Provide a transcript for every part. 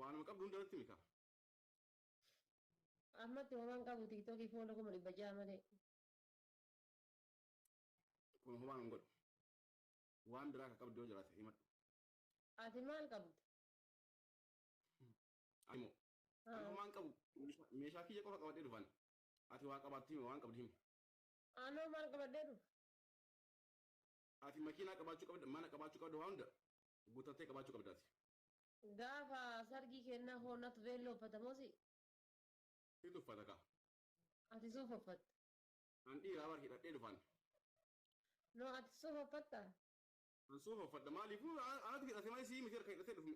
Waan maqab dun jalatti mika. Amma homaan qabu tiktokii fuula kuma dhibba ja'a malee. Kun homaan hin godhu. Waan biraa akka qabdu yoo jiraate himadhu. Ati maal qabda? Ani homaan qabu meeshaa kiyya qofa qabadhee dhufan. Ati waa qabaatti himi waan qabdu himi. Anoo maal qabadhee dhufa? Ati makiinaa qabaachuu qabda mana qabaachuu qabda waa hunda guuttattee qabaachuu qabdaati. Gaafa sargii kennaa hoonnatu beelloo uffatamosi. Situ uffata kaa. Ati suufa uffatta. An dhiiraa bar hidhadhee dhufan. No ati suufa uffatta. An suufa uffadha maaliif anatu hidhate malee sii miti harka hidhatee dhufu.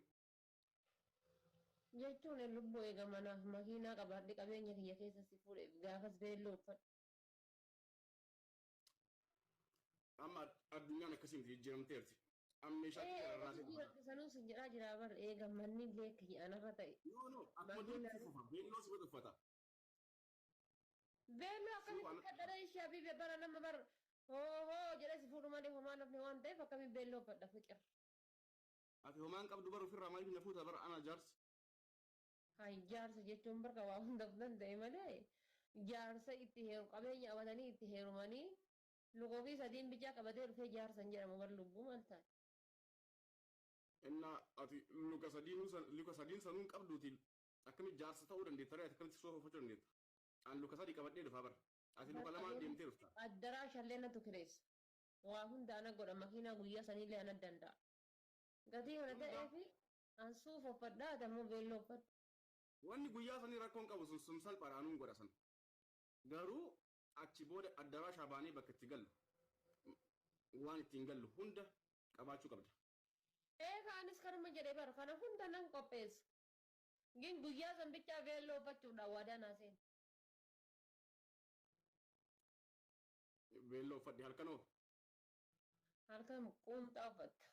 Jechuun lubbuu eegamanaaf makiinaa qabaadhe qabeenya kiyya keessa si fuudheef gaafas beelloo uffadha. Amma addunyaan akkasii miti jijjiiramteerti. Amma meeshaa kiyya irraa Jijjiiramte sanuu sin jedhaa jira bar eegamanni illee kiyyaanarra ta'e. No akkuma duratti fufa beelloo si uffata. Beelloo akkamitti kadhara ishee abiibee bara nama bar hoo jedhee si fuudhu malee homaa nafne waan ta'eef akkamitti beelloo uffadha fiqir. Ati homaan qabdu bara ofirraa maaliif na fuuta bara ana jaarsa. Hai jaarsa jechuun barka waa hundaaf danda'e malee jaarsa itti heeru qabeenya qabatanii itti heerumanii lukoo fi sadiin bichaa qabatee dhufee jaarsan jedhamu bar lubbuu maal taate. Inna ati luka sadiin sanuun qabduuti akkamitti jaarsa ta'uu dandeetta ree akkamitti soofa uffachuu dandeetta. An luka sadii qabadhee dhufa bara. Ati luka lamaan deemtee dhufta. Addaraa shallee natu kireessa. Waa hunda ana godha makiinaa guyyaa sanillee ana danda'a. Gatii kana ta'eefi an suufa uffadhaa tammoo beelloo uffadha. Wanni guyyaa sanii rakkoon qabu sun salphaadhaan nuun godha san. Garuu achi booda addaraa shaabaanii bakka itti gallu waan ittiin gallu hunda qabaachuu qabda. Anis kanuma jedhee bara kana hunda nan qopheessa. Gin guyyaa san bichaa beelloo uffachuudhaan waadaa naa seena. Beelloo uffadhe halkanoo. Halkan quumxaa uffatta.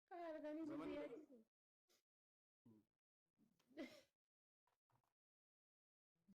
Halkanis